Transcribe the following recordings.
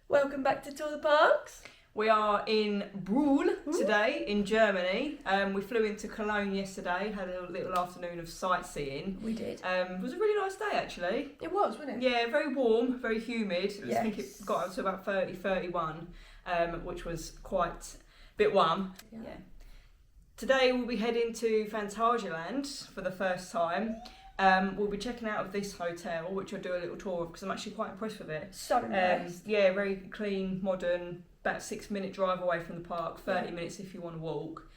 Welcome back to Tour the Parks. We are in Brühl today in Germany. We flew into Cologne yesterday, had a little afternoon of sightseeing. We did. It was a really nice day actually. It was, wasn't it? Yeah, very warm, very humid. Yes. I think it got up to about 30, 31, which was quite a bit warm. Yeah. Today we'll be heading to Phantasialand for the first time. We'll be checking out of this hotel, which I'll do a little tour of because I'm actually quite impressed with it. So nice. Yeah, very clean, modern, about 6-minute drive away from the park, 30 minutes if you want to walk.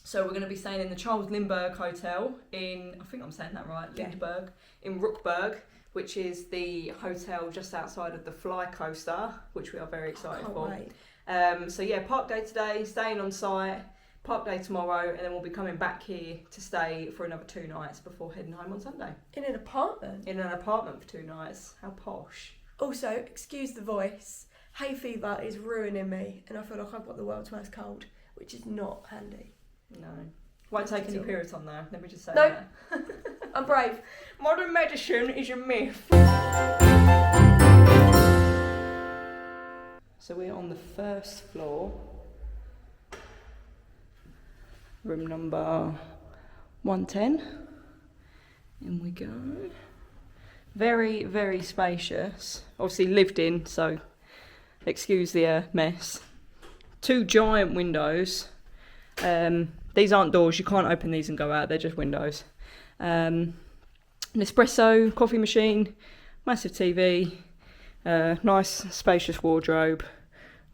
So we're going to be staying in the Lindbergh Hotel in, I think I'm saying that right, Lindbergh, in Ruckberg, which is the hotel just outside of the fly coaster, which we are very excited for. Wait. So yeah, park day today, staying on site. Park day tomorrow, and then we'll be coming back here to stay for another 2 nights before heading home on Sunday. In an apartment? In an apartment for 2 nights. How posh. Also, excuse the voice, hay fever is ruining me and I feel like I've got the world's worst cold, which is not handy. No. Won't take any Puriton though, let me just say that. I'm brave. Modern medicine is a myth. So we're on the first floor. Room number 110. In we go. Very, very spacious. Obviously lived in, so excuse the mess. 2 giant windows. These aren't doors, you can't open these and go out, they're just windows. An espresso, coffee machine, massive TV, nice spacious wardrobe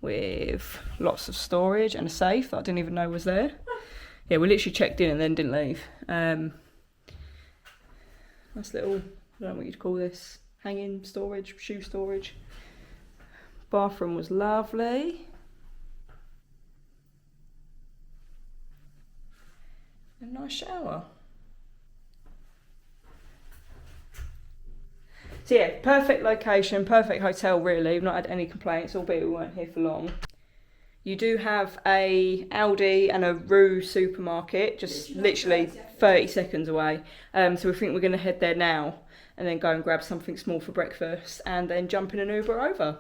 with lots of storage and a safe that I didn't even know was there. Yeah, we literally checked in and then didn't leave. Nice little, I don't know what you'd call this, hanging storage, shoe storage. Bathroom was lovely. A nice shower. So yeah, perfect location, perfect hotel really. We've not had any complaints, albeit we weren't here for long. You do have a Aldi and a Rue supermarket, just literally 30 seconds away. So we think we're going to head there now and then go and grab something small for breakfast and then jump in an Uber over.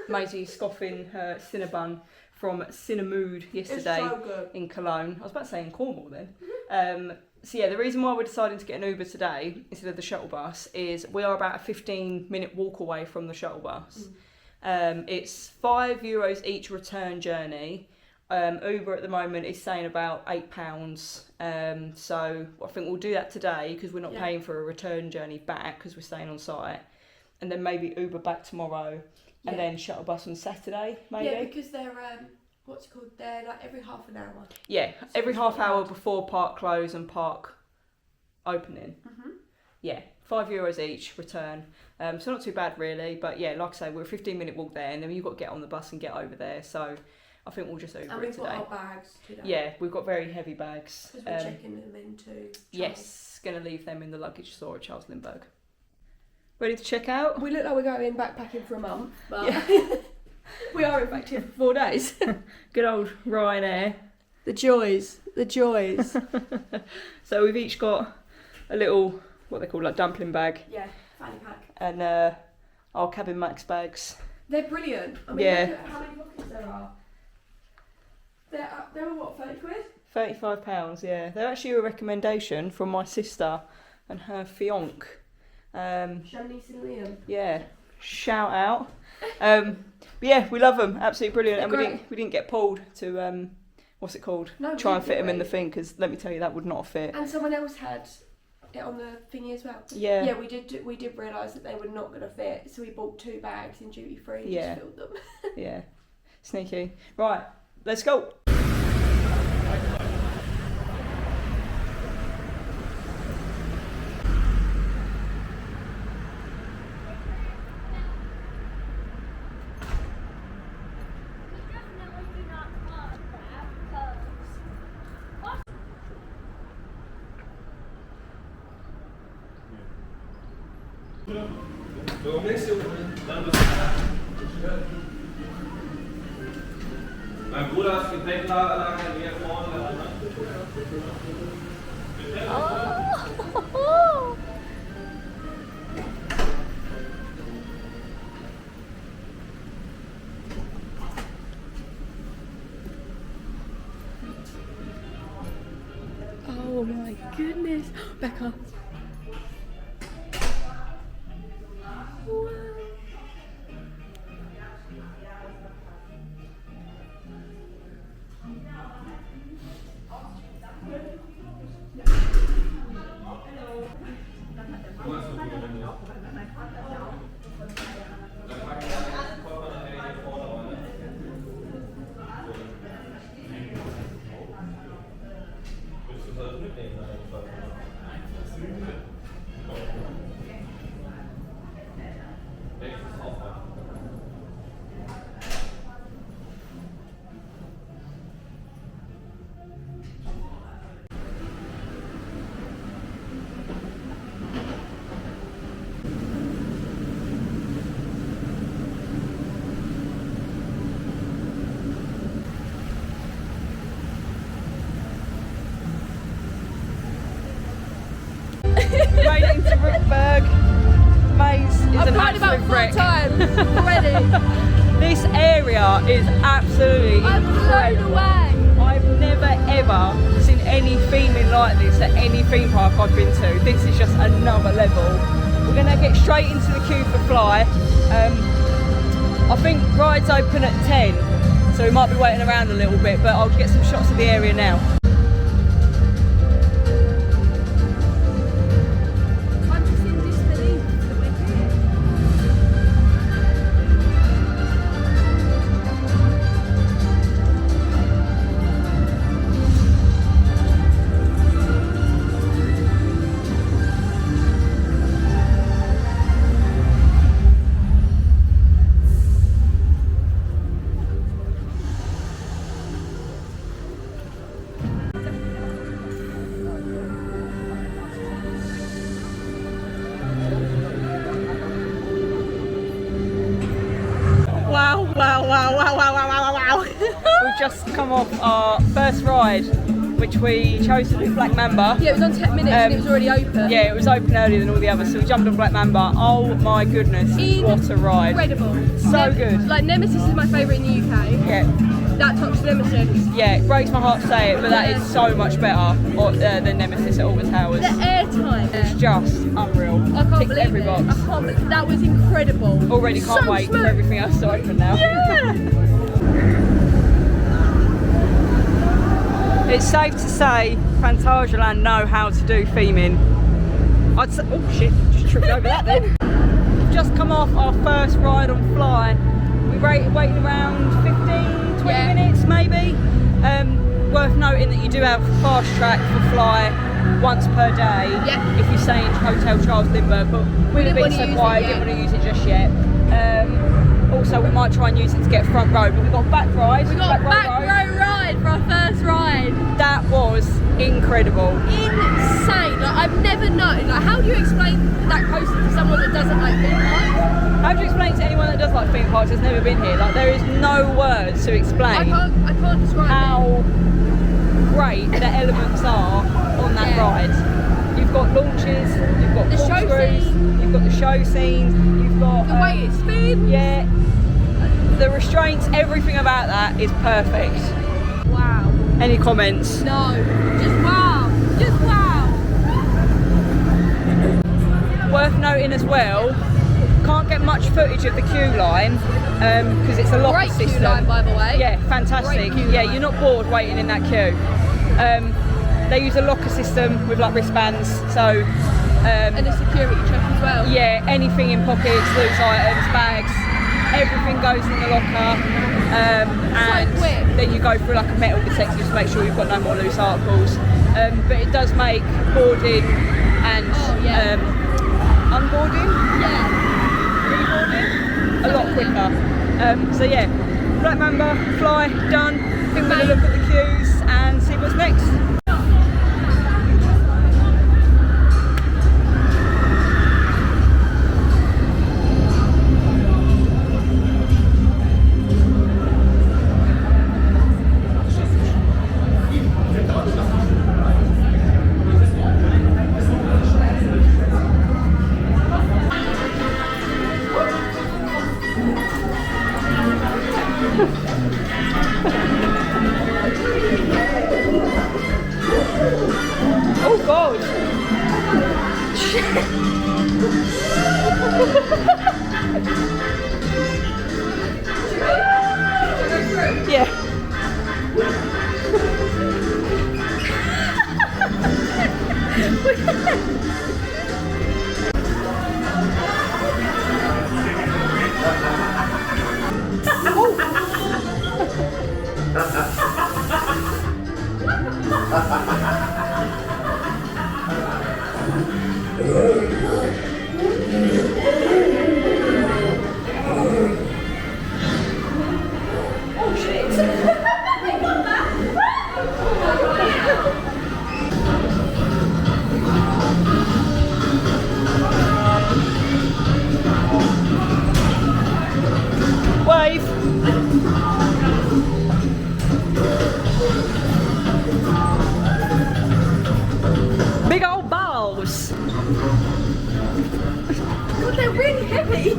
Maisie scoffing her Cinnabon from Cinemood yesterday in Cologne. I was about to say in Cornwall then. So yeah, the reason why we're deciding to get an Uber today instead of the shuttle bus is we are about a 15-minute walk away from the shuttle bus. It's €5 each return journey. Uber at the moment is saying about £8. So I think we'll do that today because we're not paying for a return journey back because we're staying on site. And then maybe Uber back tomorrow and then shuttle bus on Saturday maybe. Yeah, because they're, what's it called? They're like every half an hour. Yeah, so every half hour before park close and park opening. Yeah, €5 each return. So not too bad really, but yeah, like I say, we're a 15-minute walk there and then you've got to get on the bus and get over there. So I think we'll just Uber it today. And we've got our bags today. Yeah, we've got very heavy bags. Because we're checking them into Charles. Yes, going to leave them in the luggage store at Charles Lindbergh. Ready to check out? We look like we're going backpacking for a month, but we are in fact here for 4 days. Good old Ryanair. The joys, the joys. So we've each got a little, what they call like dumpling bag. Yeah, fanny pack. And our Cabin Max bags. They're brilliant. I mean, look at how many pockets there are. They're what, 30 quid? £35, yeah. They're actually a recommendation from my sister and her fiance. Shanice and Liam. Yeah, shout out. But yeah, we love them. Absolutely brilliant. They're and we didn't get pulled to what's it called? No, try and fit them in the thing because let me tell you that would not fit. And someone else had it on the thingy as well. Yeah. Yeah, we did realise that they were not going to fit, so we bought 2 bags in duty free and just filled them. Yeah, sneaky. Right, let's go. Mein Bruder hat Gepäcklager hier vorne. goodness. Becca. Wow. Made it into Lindbergh. Maze is I've an cried about absolute 4 wreck. times already. This area is absolutely I'm blown incredible. away. I've never ever seen any theming like this at any theme park I've been to. This is just another level. We're going to get straight into the queue for Fly. I think rides open at 10, so we might be waiting around a little bit, but I'll get some shots of the area now. I'm just in disbelief that we're here. Wow. We've just come off our first ride, which we chose to do Black Mamba. Yeah, it was on 10 minutes and it was already open. Yeah, it was open earlier than all the others, so we jumped on Black Mamba. Oh my goodness, what a ride. Incredible. So good. Like, Nemesis is my favourite in the UK. Yeah. That tops Nemesis. Yeah, it breaks my heart to say it, but that is so much better than Nemesis at Alba Towers. The airtime. It's just unreal. I can't Ticked believe every it. box. I can't believe that was incredible. Already can't So wait smooth. for everything else to open now. Yeah. It's safe to say Phantasialand know how to do theming. I'd say, oh shit, just tripped over that then. We've just come off our first ride on Fly. We waited around 15, 20 minutes maybe. Worth noting that you do have fast track for Fly once per day if you stay in Hotel Charles Lindbergh, but we didn't want be to so use quiet, it didn't want to use it just yet. Also, we might try and use it to get front row, but we got back ride. We got a back row ride for our first ride. That was incredible. Insane. Like, I've never known. Like, how do you explain that coaster to someone that doesn't like theme parks? How do you explain to anyone that does like theme parks that's never been here? Like, there is no words to explain I can't describe how great the elements are on that ride. You've got launches, you've got The show corkscrews, you've got the show scenes, you've got the way it spins. yeah, the restraints, everything about that is perfect. Wow. Any comments? No. Just wow. Just wow. Worth noting as well, can't get much footage of the queue line because it's a locker Great system. queue line, by the way. Yeah, fantastic. Great queue Yeah, line. you're not bored waiting in that queue. They use a locker system with like wristbands, so And a security check as well. yeah, anything in pockets, loose items, bags, everything goes in the locker. And quick. then you go through like a metal detector just to make sure you've got no more loose articles. But it does make boarding and unboarding, reboarding a lot quicker. So yeah, Black Mamba, Fly, done. I think we're going to look at the queues and see what's next. god. Yeah. Oh shit! I got that! Wave. Big old balls. God, they're really heavy!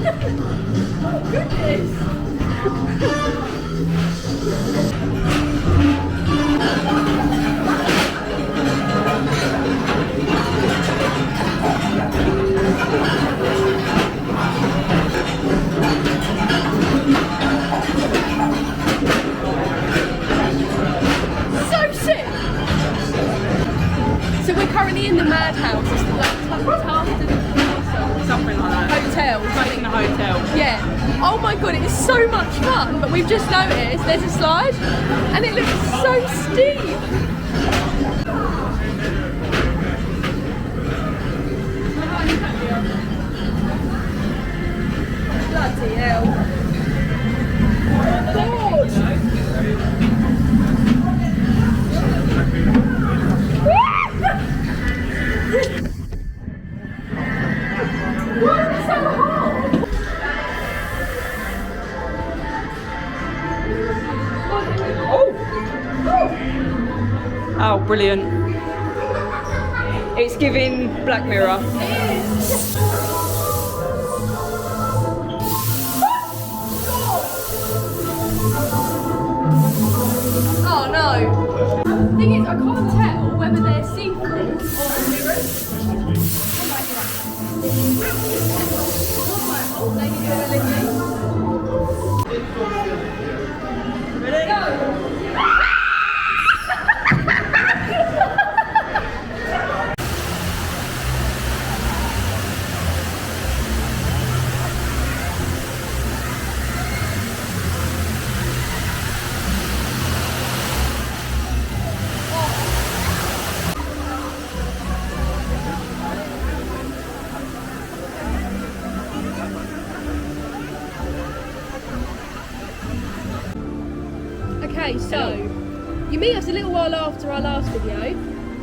Oh goodness! So sick! So we're currently in the madhouse. It's Something like that. hotel. Like in a hotel. Yeah. Oh my god, it is so much fun, but we've just noticed there's a slide and it looks so steep. Bloody hell. God. Why is it so hard? Oh, brilliant. It's giving Black Mirror. Oh no. The thing is, I can't tell whether they're see-through or mirrors. Oh, they can do a licky. Ready? Go! Okay, so you meet us a little while after our last video.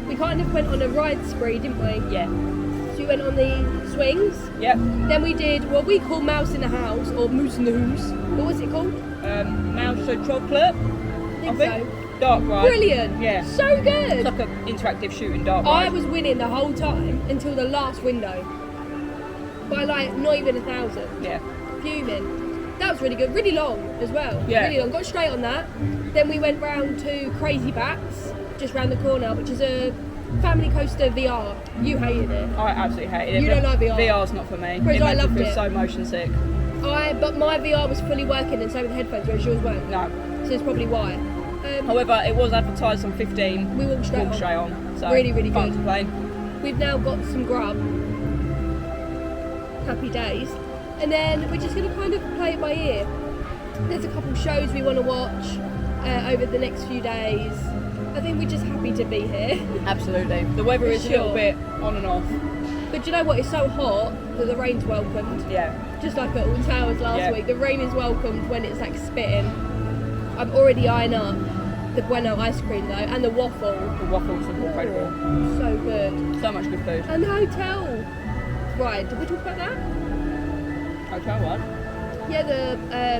We kind of went on a ride spree, didn't we? Yeah. So we went on the swings. Yep. Then we did what we call Mouse in the House, or Moose in the Hoose. What was it called? Mouse and chocolate. I think so. Dark ride. Brilliant. Yeah. So good. It's like an interactive shooting dark ride. I was winning the whole time until the last window. By like not even 1,000. Yeah. Fuming. That was really good. Really long as well. Yeah. Really long. Got straight on that. Then we went round to Crazy Bats, just round the corner, which is a family coaster VR. You hated it. I absolutely hated it. You don't like VR? VR's not for me. Whereas It I makes me loved feel it. so motion sick. But my VR was fully working and so were the headphones, whereas yours weren't. No. So that's probably why. However, it was advertised on 15. We walked straight on. on. So Really, really can't good. complain. We've now got some grub. Happy days. And then we're just going to kind of play it by ear. There's a couple shows we want to watch over the next few days. I think we're just happy to be here. Absolutely. The weather For is a little sure. bit on and off. But you know what? It's so hot that the rain's welcomed. Yeah. Just like at All Towers last Yeah. week. The rain is welcomed when it's like spitting. I'm already eyeing up the Bueno ice cream though, and the waffle. The waffles are incredible. So good. So much good food. And the hotel. Right, did we talk about that? Hotel what? Yeah, the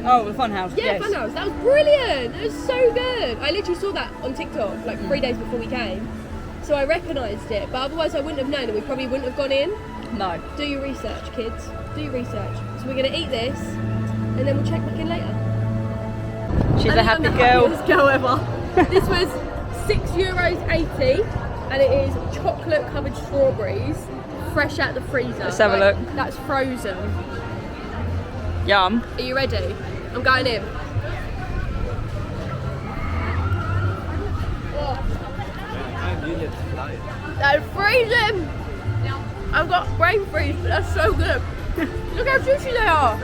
Oh, the fun house. yeah, Yes. Funhouse. That was brilliant. It was so good. I literally saw that on TikTok like 3 days before we came, so I recognised it. But otherwise, I wouldn't have known, and we probably wouldn't have gone in. No. Do your research, kids. Do your research. So we're gonna eat this, and then we'll check back in later. She's I a think I'm happy the girl. happiest girl ever. This was €6.80. and it is chocolate covered strawberries, fresh out the freezer. Let's have a look. That's frozen. Yum. Are you ready? I'm going in. That's freezing! I've got brain freeze, but that's so good. Look how juicy they are.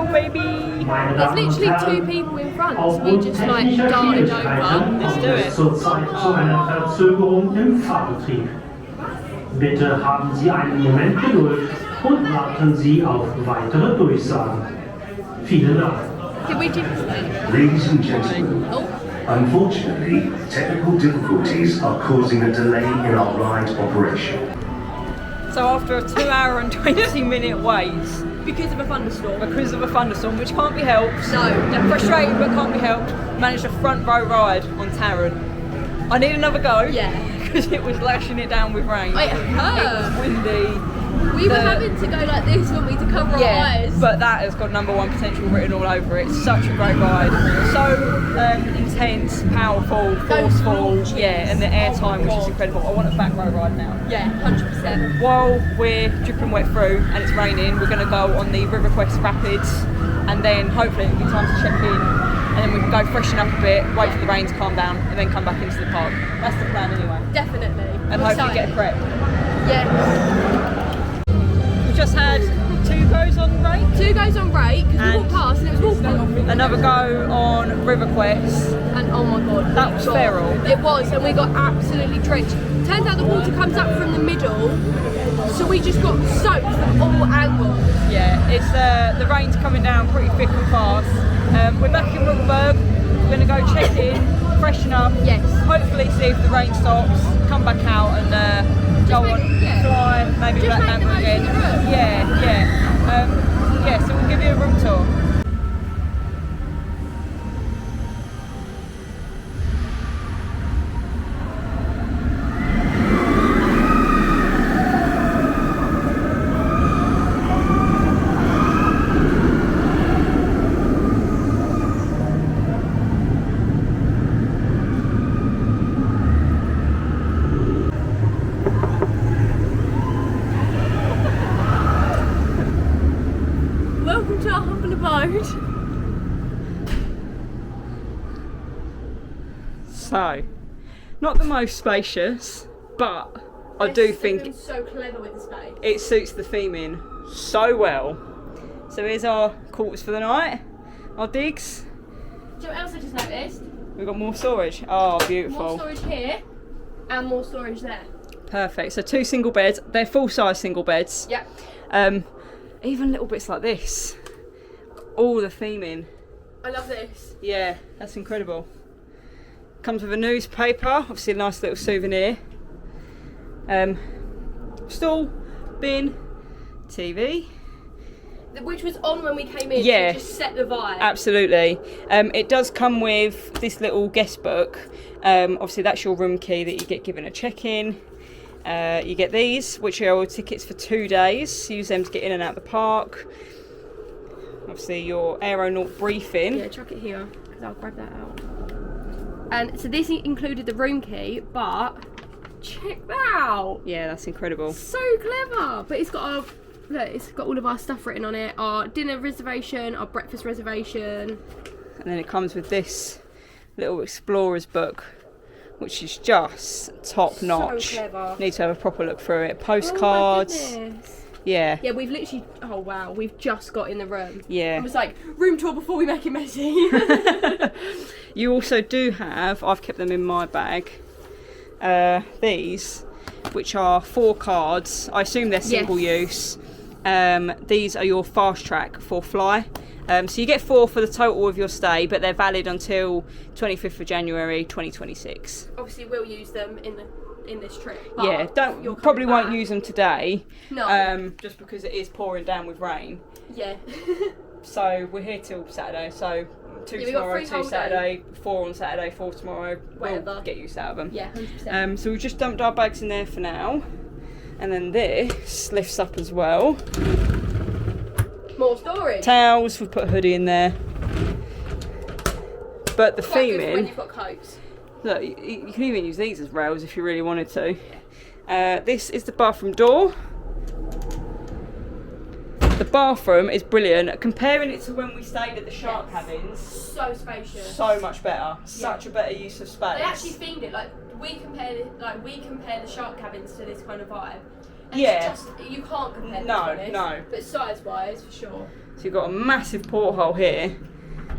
There's literally 2 people in front, so we just like darted over. Let's do it. Zurzeit zu einer Verzögerung im Fahrbetrieb. Bitte haben Sie einen Moment Geduld und warten Sie auf weitere Durchsagen. Vielen Dank. Did we do this? Ladies and gentlemen, Oh. unfortunately, technical difficulties are causing a delay in our ride operation. So after a 2 hour and 20-minute wait, Because of a thunderstorm. which can't be helped, No, definitely. frustrating but can't be helped, managed a front row ride on Taron. I need another go. Yeah. Because it was lashing it down with rain. It It hurt. was windy. We were having to go like this when we to cover our eyes. But that has got #1 potential written all over it. It's such a great ride. So intense, powerful, forceful. launches. Yeah, and the airtime, which is incredible. I want a back row ride now. Yeah, 100%. While we're dripping wet through and it's raining, we're going to go on the River Quest Rapids, and then hopefully it'll be time to check in, and then we can go freshen up a bit, wait for the rain to calm down, and then come back into the park. That's the plan anyway. Definitely. And hopefully get a prep. Yeah. We've just had 2 goes on rate. 2 goes on break because we And- walked past and it was awful. Another go on River Quest. And oh my god, That was God. feral. It was, and we got absolutely drenched. Turns out the water comes up from the middle, so we just got soaked from all angles. Yeah, it's the rain's coming down pretty thick and fast. We're back in Lindbergh. We're going to go check in, freshen up. Yes. Hopefully see if the rain stops, come back out and go make- on, yeah. fly, maybe Just back make down the most again. of the room. Yeah, so we'll give you a room tour. Welcome to our humble abode. So, not the most spacious, but I do think It's so clever with the space. it suits the theming so well. So here's our quarters for the night, our digs. Do you know what else I just noticed? We've got more storage. Oh, More beautiful. storage here and more storage there. Perfect. So 2 single beds. They're full-size single beds. Yep. Even little bits like this. All the theming. I love this. Yeah, that's incredible. Comes with a newspaper, obviously a nice little souvenir. Stool, bin, TV. Which was on when we came in, Yeah. so just set the vibe. Absolutely. It does come with this little guest book. Obviously that's your room key that you get given a check-in. You get these, which are your tickets for 2 days. Use them to get in and out the park. Obviously your aeronaut briefing. Yeah, chuck it here, because I'll grab that out. And so this included the room key, but check that out. Yeah, that's incredible. So clever. But it's got our, look, it's got all of our stuff written on it. Our dinner reservation, our breakfast reservation. And then it comes with this little explorer's book, which is just top notch. So clever. Need to have a proper look through it. Oh my Postcards. goodness. Yeah. Yeah, we've literally, oh wow, we've just got in the room. Yeah. It was like, room tour before we make it messy. You also do have, I've kept them in my bag, these, which are 4 cards. I assume they're single use. These are your fast track for fly. So you get 4 for the total of your stay, but they're valid until 25th of January 2026. Obviously, we'll use them in this trip. Yeah, probably won't use them today. No. Just because it is pouring down with rain. Yeah. So we're here till Saturday. So 2 we got tomorrow, 3 2 whole Saturday, 4 on Saturday, 4 tomorrow. Whatever. We'll get used out of them. Yeah, 100%. So we've just dumped our bags in there for now, and then this lifts up as well. More storage. Towels, we've put a hoodie in there. But the Quite good for when theming, you've got coats. look, you can even use these as rails if you really wanted to. This is the bathroom door. The bathroom is brilliant. Comparing it to when we stayed at the shark cabins, So spacious. so much better. Such a better use of space. They actually themed it like we compare the shark cabins to this kind of vibe. And Yeah. it's just, you can't compare. No, to be honest, no. But size wise, for sure. So you've got a massive porthole here,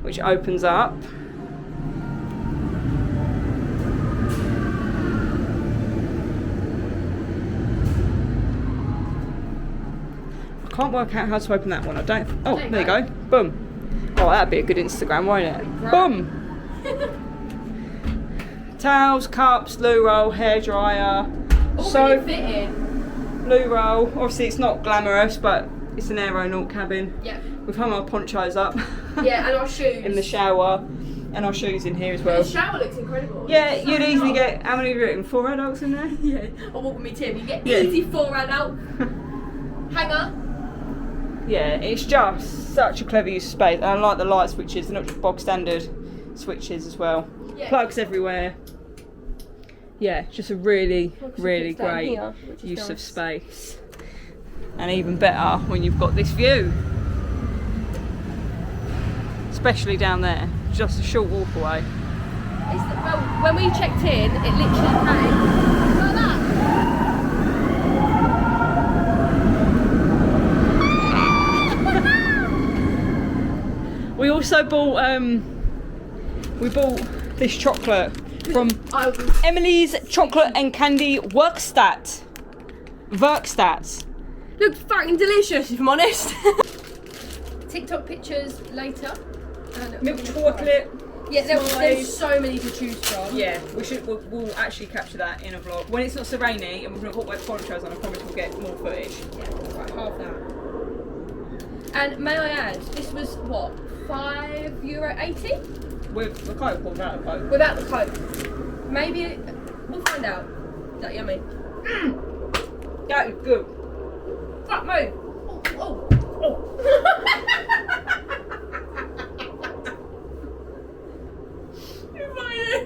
which opens up. I can't work out how to open that one. I don't. Oh, there you go. Boom. Oh, that'd be a good Instagram, won't it? Boom. Towels, cups, loo roll, hair dryer. All So really fit in. loo roll. Obviously, it's not glamorous, but it's an aeronaut cabin. Yeah. We've hung our ponchos up. Yeah, and our shoes. In the shower, and our shoes in here as well. The shower looks incredible. Yeah, It's so you'd easily nice. get, how many have you written? 4 adults in there? Yeah. Or walk with me, Tim. You get Yeah. easy 4 adult. Hanger. Yeah, it's just such a clever use of space. And I like the light switches, they're not just bog standard switches as well. Yeah. Plugs everywhere. Yeah, just a really, really down great here, which is use of nice. space. And even better when you've got this view. Especially down there, just a short walk away. Well, when we checked in, it literally came like that. We also bought this chocolate from Emily's Chocolate and Candy Werkstatt. Looks fucking delicious, if I'm honest. TikTok pictures later. And Milk chocolate. Yeah, there's so many to choose from. Yeah, we'll actually capture that in a vlog. When it's not so rainy and we're going to put white ponchos on, I promise we'll get more footage. Yeah, it's like half that. And may I add, this was what, €5.80? With the coat pulled out of the coat. Without the coat. Maybe, we'll find out. Is that yummy? That is good. Fuck me! Oh, oh. You're funny.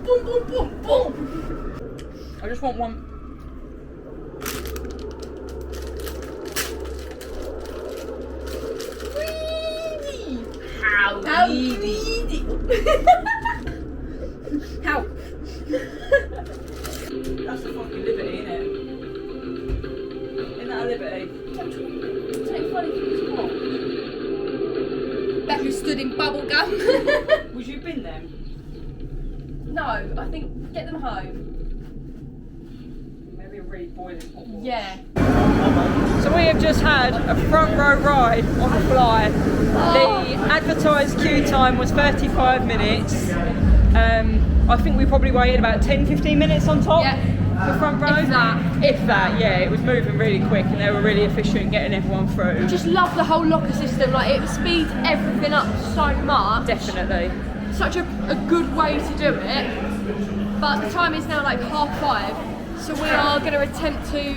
Boom, boom, boom, boom. I just want one. How greedy. How? That's the fucking liberty, isn't it? Isn't that a liberty? Take funny from the spot. Becca stood in bubble gum. Would you bin them? No, I think get them home. Maybe a really boiling hot water. Yeah. So we have just had a front row ride on the fly. The advertised queue time was 35 minutes. I think we probably waited about 10-15 minutes on top for front row. If that, yeah. It was moving really quick and they were really efficient getting everyone through. Just love the whole locker system. Like it speeds everything up so much. Definitely. Such a good way to do it. But the time is now like 5:30. So we are going to attempt to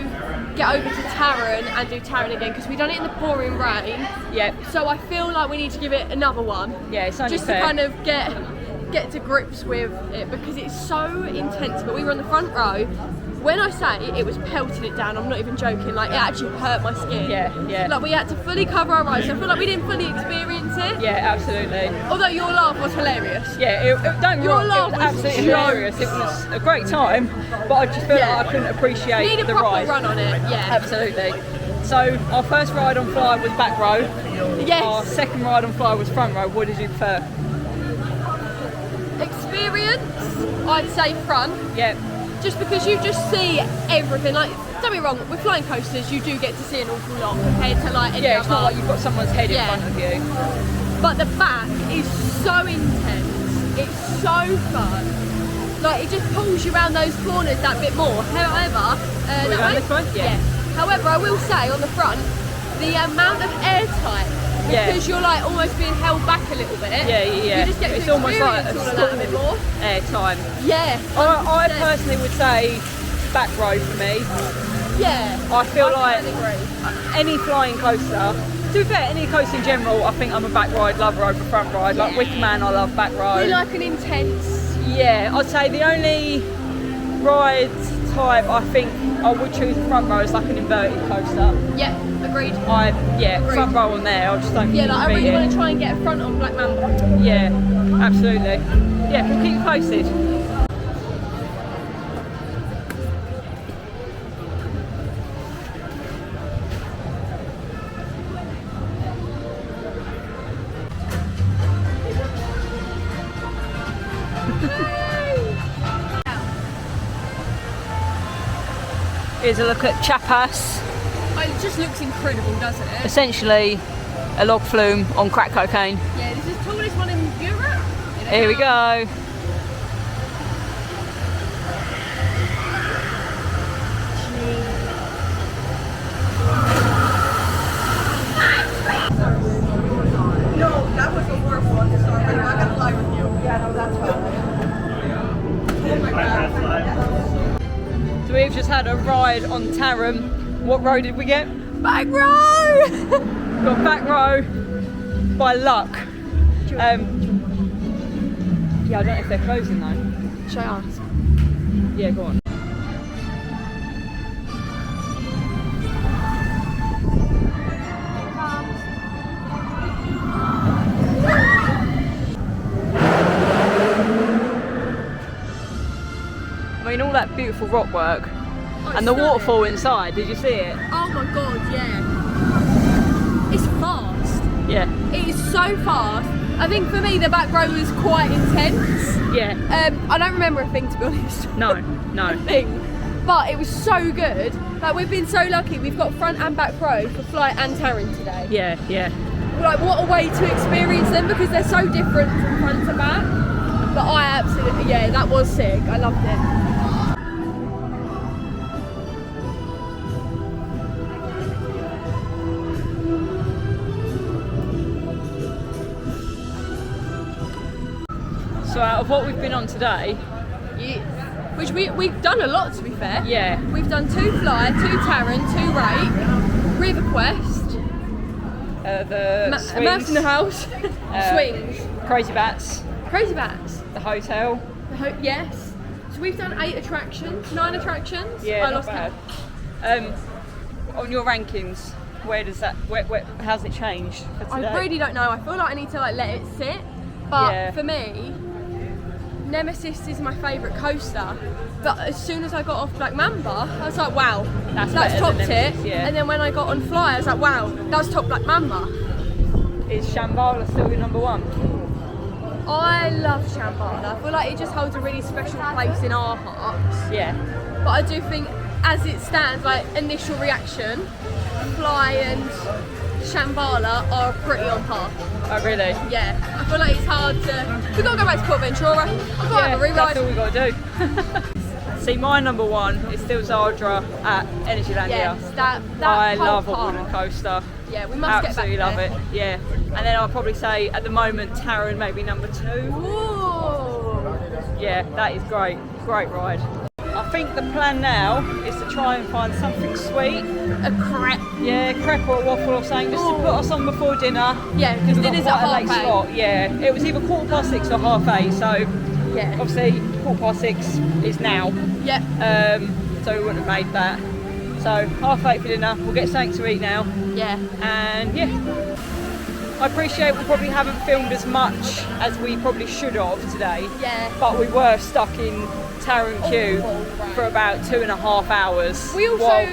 get over to Taran and do Taran again because we've done it in the pouring rain. Yep. So I feel like we need to give it another one. Yeah, it's only just fair. to kind of get to grips with it because it's so intense. But we were on the front row. When I say it was pelting it down, I'm not even joking. Like it actually hurt my skin. Yeah, yeah. Like we had to fully cover our eyes. So I feel like we didn't fully experience it. Yeah, absolutely. Although your laugh was hilarious. Yeah, don't get me wrong, it laugh was was absolutely jokes. hilarious. It was a great time, but I just feel like I couldn't appreciate Need a the proper ride. run on it. Yeah. Absolutely. So our first ride on fly was back row. Yes. Our second ride on fly was front row. What did you prefer? Experience, I'd say front. Yeah. Just because you just see everything. Like don't be wrong, with flying coasters you do get to see an awful lot compared to like any Yeah, it's other. not like you've got someone's head in front of you. But the back is so intense. It's so fun. Like it just pulls you around those corners that bit more. However, we going this way? Yeah. However, I will say on the front, the amount of airtime, because you're like almost being held back a little bit. Yeah. You just get it's to almost like experience all of that a bit more. air time. Yeah. I personally would say back row for me. Yeah. I feel like totally agree. any flying coaster, to be fair, any coaster in general, I think I'm a back ride lover over front ride. Like Wicker Man, I love back row. We like an intense. Yeah, I'd say the only ride type I think I would choose a front row is like an inverted coaster. Yeah, agreed. Agreed. Front row on there, I just don't Yeah, think like I really want to try and get a front on Black Mamba. Yeah, absolutely. Yeah, we'll keep you posted. Here's a look at Chapas. Oh, it just looks incredible, doesn't it? Essentially a log flume on crack cocaine. Yeah, this is the tallest one in Europe. Here we go. No, that was the worst one. Sorry, I'm not gonna lie with you. Yeah, no, that's fine. Oh my god. So we've just had a ride on Tarim. What row did we get? Back row! Got back row by luck. Yeah, I don't know if they're closing though. Should I ask? Yeah, go on. I mean, all that beautiful rock work and the waterfall inside. Did you see it? Oh my god, yeah. It's fast. Yeah. It is so fast. I think for me the back row was quite intense. Yeah. I don't remember a thing, to be honest. No. Thing. But it was so good. Like we've been so lucky. We've got front and back row for Flight and Tarim today. Yeah. Like what a way to experience them because they're so different from front to back. But I absolutely, yeah, that was sick. I loved it. So out of what we've been on today, Which we've done a lot, to be fair. yeah, We've done 2 Fly, 2 Tarim, 2 Rake, River Quest, the Immersed in the House, Swings, Crazy Bats, Crazy Bats, the hotel. Yes. So we've done 8 attractions, 9 attractions. Yeah, I not lost bad. count. On your rankings, where does that? How's it changed for today? I really don't know. I feel like I need to like let it sit. But Yeah. for me, Nemesis is my favourite coaster. But as soon as I got off Black Mamba, I was like, wow, That's that's better topped than it. Nemesis, yeah. And then when I got on Fly, I was like, wow, that's top Black Mamba. Is Shambhala still your number one? I love Shambhala. I feel like it just holds a really special place in our hearts. Yeah. But I do think, as it stands, like initial reaction, Fly and Shambhala are pretty on par. Oh really? Yeah, I feel like it's hard to. We've got to go back to Port Ventura. I've got to have a That's all rewrite. we got to do. See, my number one is still Zadra at Energylandia. Yes, that I whole love a park. wooden coaster. Yeah, we must Absolutely get back love there. it. Yeah. And then I'll probably say at the moment Taron maybe number 2. Ooh. Yeah, that is great. Great ride. I think the plan now is to try and find something sweet. A crepe. Yeah, crepe or a waffle or something, just to put us on before dinner. Yeah, because We've got dinner's at quite a late 8:30. slot. Yeah, it was either 6:15 or 8:30. So Yeah. obviously 6:15 is now. Yeah. So we wouldn't have made that. So 8:30 for dinner. We'll get something to eat now. Yeah. And yeah, I appreciate we probably haven't filmed as much as we probably should have today. Yeah. But we were stuck in Taron Queue Right. for about 2.5 hours. We also while-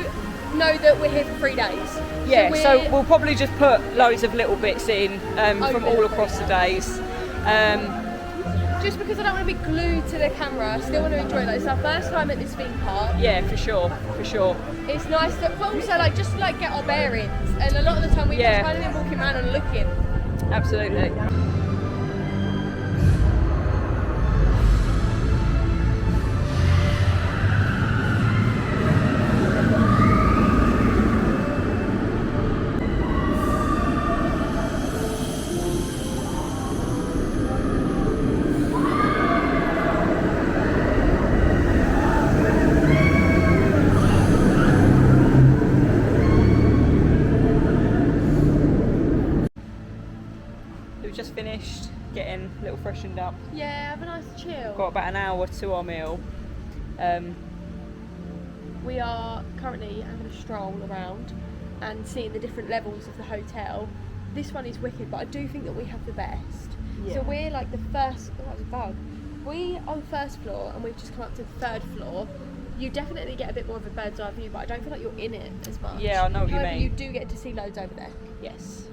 know that we're here for 3 days. Yeah, so we're- we'll probably just put loads of little bits in from all across the days. just because I don't want to be glued to the camera, I still want to enjoy it. Like, it's our first time at this theme park. Yeah, for sure, for sure. It's nice to, but also like just to like get our bearings. And a lot of the time we've just kind of been walking around and looking. Absolutely. We've just finished getting a little freshened up. Yeah, have a nice chill. Got about an hour to our meal. We are currently having a stroll around and seeing the different levels of the hotel. This one is wicked, but I do think that we have the best. Yeah. So we're like the first, oh that was a bug. We are on the first floor and we've just come up to the third floor. You definitely get a bit more of a bird's eye view, but I don't feel like you're in it as much. Yeah, I know what you However, mean. you do get to see loads over there. Yes.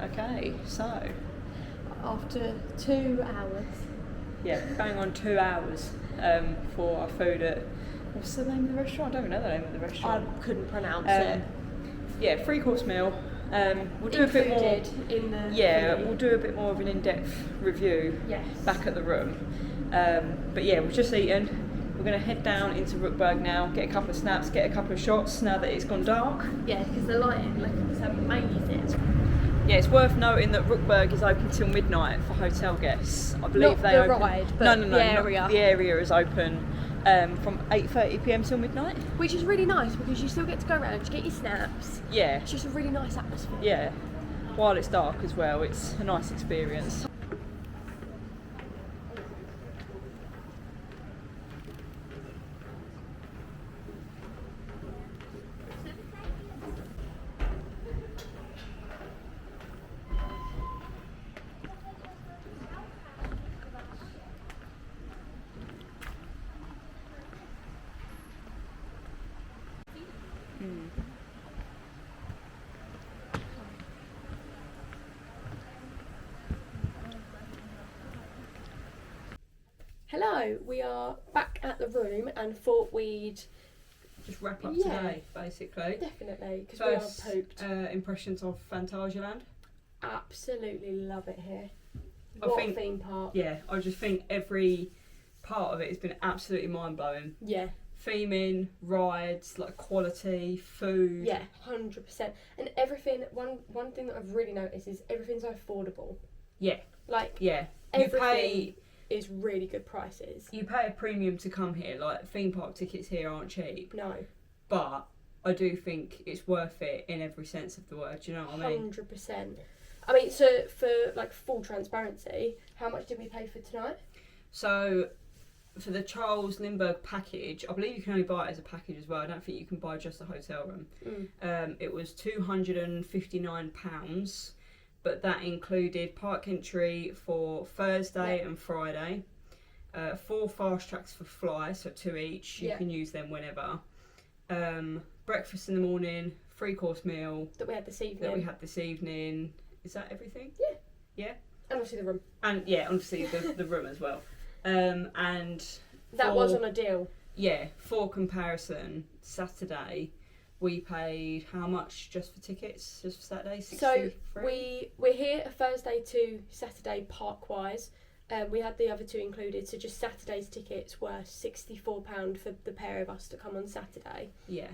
Okay, so After 2 hours. yeah, going on 2 hours for our food at, what's the name of the restaurant? I don't even know the name of the I restaurant. couldn't pronounce it. Yeah, 3-course meal. We'll do a bit more. Included in the Yeah, thingy. we'll do a bit more of an in-depth review Yes. back at the room. But yeah, we've just eaten. We're going to head down into Lindbergh now, get a couple of snaps, get a couple of shots now that it's gone dark. Yeah, because the lighting, like it's amazing. Yeah, it's worth noting that Lindbergh is open till midnight for hotel guests. I believe Not they the open. ride, but no, the not- area. The area is open from 8:30 p.m. till midnight. Which is really nice because you still get to go around, you get your snaps. Yeah, It's just a really nice atmosphere. yeah. While it's dark as well, it's a nice experience. Hello, we are back at the room and thought we'd Just wrap up Yeah. today, basically. definitely, because we are First pooped. impressions of Phantasialand. Absolutely love it here. I What think- a theme park. Yeah, I just think every part of it has been absolutely mind blowing. Yeah, Theming, rides, like quality, food. yeah, 100%. And everything, one thing that I've really noticed is everything's affordable. Yeah, Like, yeah. You everything pay is really good prices. you pay a premium to come here. Like theme park tickets here aren't cheap, No, but I do think it's worth it in every sense of the word. Do you know what I mean? 100%. I mean, so for like full transparency, how much did we pay for tonight? So for the Charles Lindbergh package, I believe you can only buy it as a package as well. I don't think you can buy just a hotel room. It was £259, but that included park entry for Thursday and Friday, 4 fast tracks for fly, so 2 each. You can use them whenever. Breakfast in the morning, 3-course meal That we had this evening. Is that everything? Yeah. And obviously the room. And yeah, obviously the room as well. And that was on a deal. Yeah, for comparison, Saturday we paid how much just for tickets? Just for Saturday? So we're here a Thursday to Saturday park-wise. We had the other 2 included, so just Saturday's tickets were £64 for the pair of us to come on Saturday. Yeah.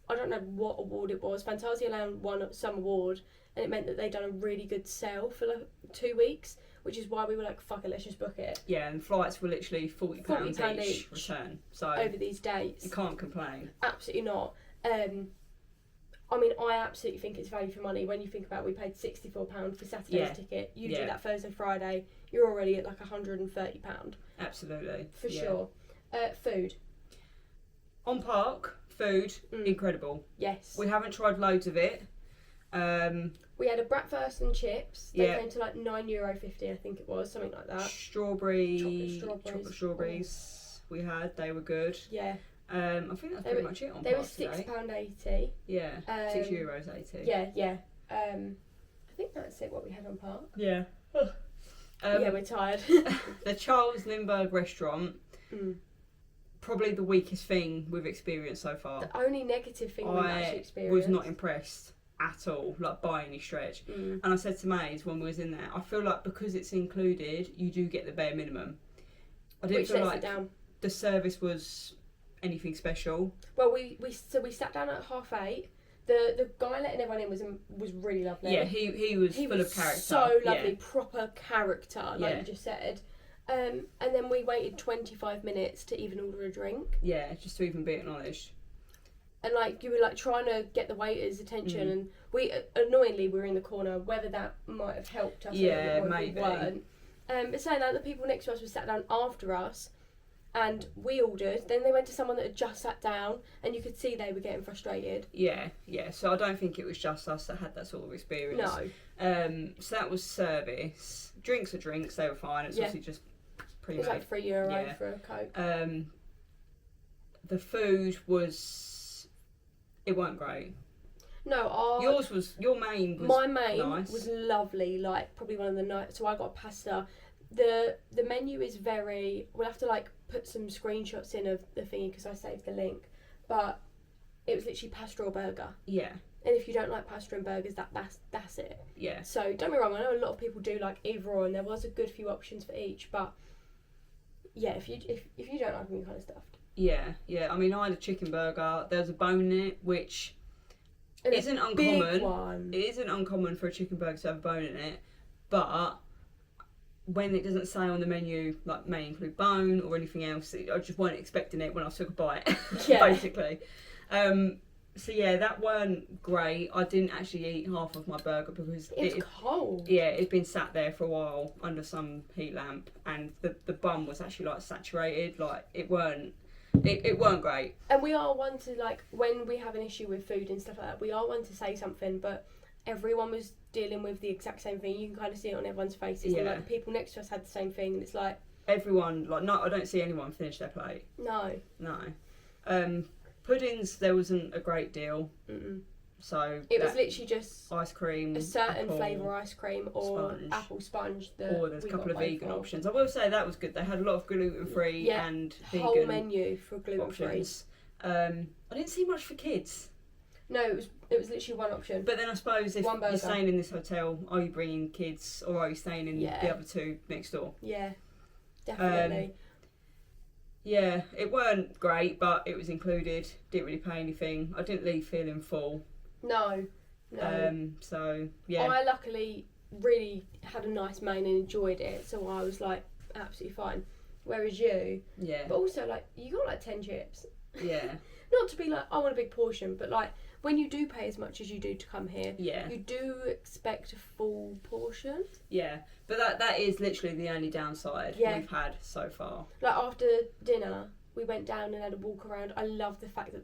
I don't know what award it was. Phantasialand won some award, and it meant that they'd done a really good sale for like 2 weeks, which is why we were like, fuck it, let's just book it. Yeah, and flights were literally £40 each return. So over these dates. You can't complain. Absolutely not. I mean, I absolutely think it's value for money when you think about we paid £64 for Saturday's ticket. You do that Thursday, Friday, you're already at like £130. Absolutely. For sure. Food. On park, food, incredible. Yes. We haven't tried loads of it. We had a bratwurst and chips. They came to like €9.50, I think it was, something like that. Chocolate strawberries. We had. They were good. Yeah. I think that's pretty much it on They were park today. £6.80. Yeah. €6.80. Yeah. I think that's it. What we had on park. Yeah. Yeah, we're tired. The Charles Lindbergh restaurant. Probably the weakest thing we've experienced so far. The only negative thing we've actually experienced. I was not impressed at all, like by any stretch. And I said to Maze when we was in there, I feel like because it's included, you do get the bare minimum. I didn't feel like the service was anything special. Well, we sat down at 8:30. The guy letting everyone in was really lovely. Yeah, he was full of character. So lovely, proper character, like you just said. And then we waited 25 minutes to even order a drink. Yeah, just to even be acknowledged. And like you were like trying to get the waiter's attention, and we annoyingly were in the corner. Whether that might have helped us, maybe. We weren't. But saying that, the people next to us were sat down after us, and we ordered. Then they went to someone that had just sat down, and you could see they were getting frustrated. Yeah. So I don't think it was just us that had that sort of experience. No. So that was service. Drinks are drinks. They were fine. It's obviously just pre-made. It was like €3 for a Coke. The food was. It weren't great. No, your main was my main nice. Was lovely. Like probably one of the nights. So I got pasta. The menu is very. We'll have to like put some screenshots in of the thingy because I saved the link. But it was literally pasta or burger. Yeah. And if you don't like pasta and burgers, that's it. Yeah. So don't get me wrong. I know a lot of people do like either or, and there was a good few options for each. But yeah, if you don't like them, you're kind of stuffed. Yeah. I mean, I had a chicken burger. There was a bone in it, which isn't uncommon. It isn't uncommon for a chicken burger to have a bone in it, but when it doesn't say on the menu like may include bone or anything else, I just weren't expecting it when I took a bite. Basically. So yeah, that weren't great. I didn't actually eat half of my burger because it's cold. Yeah, it'd been sat there for a while under some heat lamp, and the bun was actually like saturated. Like it weren't great. And we are one to like when we have an issue with food and stuff like that, we are one to say something, but everyone was dealing with the exact same thing. You can kind of see it on everyone's faces. Yeah. And like the people next to us had the same thing, and it's like everyone like no, I don't see anyone finish their plate. No. Puddings, there wasn't a great deal. So it was literally just ice cream, a certain flavour ice cream or apple sponge. Or there's a couple of vegan options. I will say that was good. They had a lot of gluten free and vegan whole menu for gluten free. I didn't see much for kids. No, it was literally one option. But then I suppose if you're staying in this hotel, are you bringing kids or are you staying in the other two next door? Yeah, definitely. Yeah, it weren't great, but it was included. Didn't really pay anything. I didn't leave feeling full. No. So yeah. I luckily really had a nice main and enjoyed it, so I was like absolutely fine. Whereas you, but also like you got like 10 chips. Yeah. Not to be like I want a big portion, but like when you do pay as much as you do to come here, Yeah. you do expect a full portion. Yeah, but that is literally the only downside we've had so far. Like after dinner, we went down and had a walk around. I love the fact that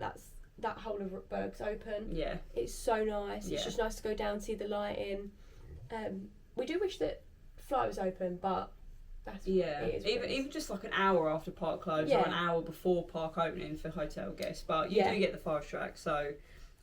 that whole of Lindbergh's open. Yeah. It's so nice. Yeah. It's just nice to go down, see the lighting. We do wish that Fly was open, but that's it is even just like an hour after park close or an hour before park opening for hotel guests. But you do get the fast track, so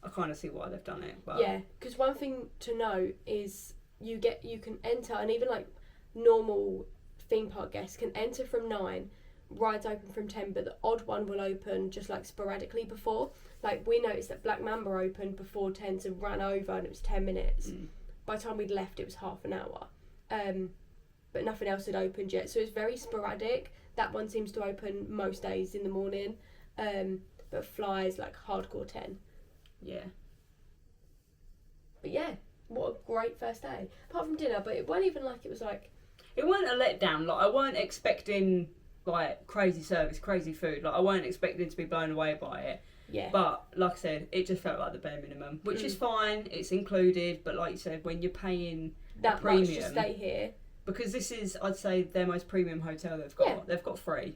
I kind of see why they've done it. But yeah, because one thing to note is you can enter, and even like normal theme park guests can enter from 9. Rides open from 10, but the odd one will open just like sporadically before. Like we noticed that Black Mamba opened before 10, so ran over and it was 10 minutes. By the time we'd left, it was half an hour. But nothing else had opened yet, so it's very sporadic. That one seems to open most days in the morning, but Fly's like hardcore 10. Yeah. But yeah, what a great first day. Apart from dinner, but it wasn't even like it was like... It wasn't a letdown. Like I weren't expecting like crazy service, crazy food. Like I weren't expecting to be blown away by it. Yeah. But like I said, it just felt like the bare minimum, which is fine. It's included, but like you said, when you're paying that premium, much to stay here, because this is, I'd say, their most premium hotel they've got. Yeah. They've got 3,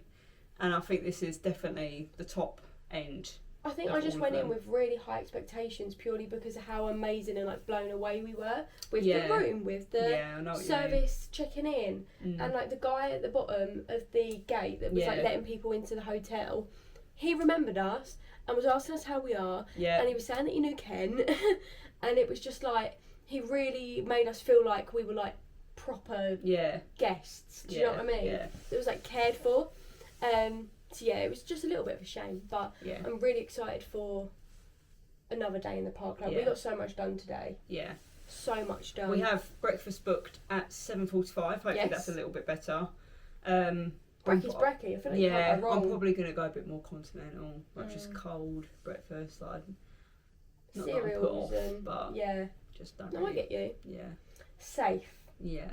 and I think this is definitely the top end. I think I just went in with really high expectations purely because of how amazing and like blown away we were with the room, with the service checking in, and like the guy at the bottom of the gate that was like letting people into the hotel. He remembered us and was asking us how we are, and he was saying that he knew Ken, and it was just like he really made us feel like we were like proper guests. Do you know what I mean? Yeah. It was like cared for. So yeah, it was just a little bit of a shame, but I'm really excited for another day in the park. Like we got so much done today. Yeah. So much done. We have breakfast booked at 7:45. Hopefully that's a little bit better. Brekky's brekky. I feel like you can't go wrong. I'm probably going to go a bit more continental, like just cold breakfast. Like, not cereals that I'm put off, and but just don't. No, I get you. Yeah. Safe. Yeah.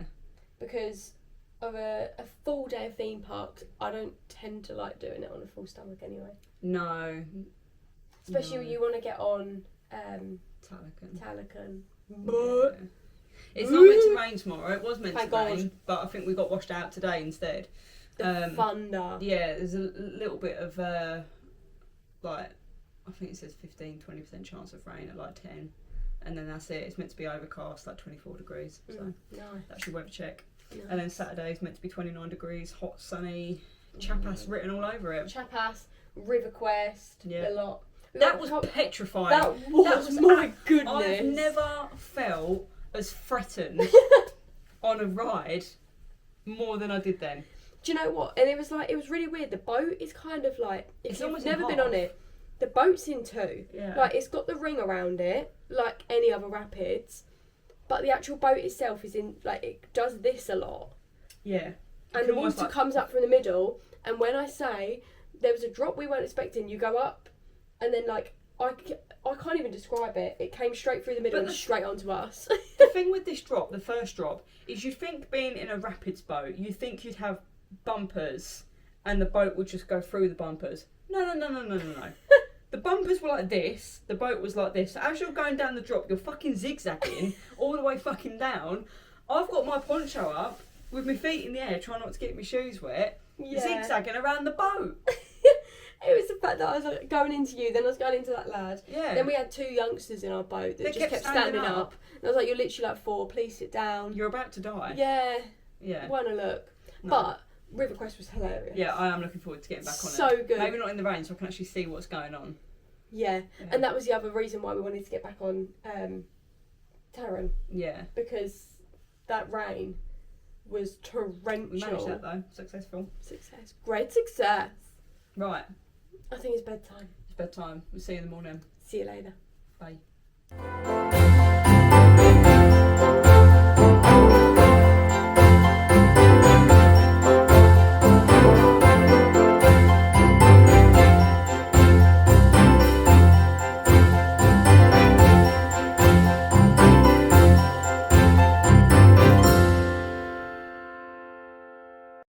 Because of a full day of theme parks, I don't tend to like doing it on a full stomach anyway. No. Especially when you want to get on Talican. But it's not meant to rain tomorrow. It was meant to rain, but I think we got washed out today instead. The thunder. Yeah, there's a little bit of like, I think it says 15-20% chance of rain at like 10, and then that's it. It's meant to be overcast, like 24 degrees. So that's your weather check. Nice. And then Saturday is meant to be 29 degrees, hot, sunny, Chapas written all over it. Chapas, River Quest, a lot. That was petrifying. That was my goodness. I've never felt as threatened on a ride more than I did then. Do you know what? And it was really weird. The boat is kind of like, if you've never been on it, the boat's in 2. Yeah. Like, it's got the ring around it, like any other rapids, but the actual boat itself is in, like, it does this a lot. Yeah. And the water comes up from the middle, and when I say there was a drop we weren't expecting, you go up, and then, like, I can't even describe it. It came straight through the middle and straight onto us. The thing with this drop, the first drop, is you'd think being in a rapids boat, you'd think you'd have bumpers and the boat would just go through the bumpers. No. The bumpers were like this, the boat was like this. So as you're going down the drop, you're fucking zigzagging all the way fucking down. I've got my poncho up with my feet in the air, trying not to get my shoes wet, zigzagging around the boat. It was the fact that I was like, going into you, then I was going into that lad. Yeah. Then we had 2 youngsters in our boat that just kept standing up. And I was like, you're literally like 4, please sit down. You're about to die. Yeah. Wanna look. No. But River Quest was hilarious. Yeah, I am looking forward to getting back on it. So good. Maybe not in the rain, so I can actually see what's going on. Yeah. And that was the other reason why we wanted to get back on Taron. Yeah. Because that rain was torrential. We managed that though. Successful. Success. Great success. Right. I think it's bedtime. It's bedtime. We'll see you in the morning. See you later. Bye.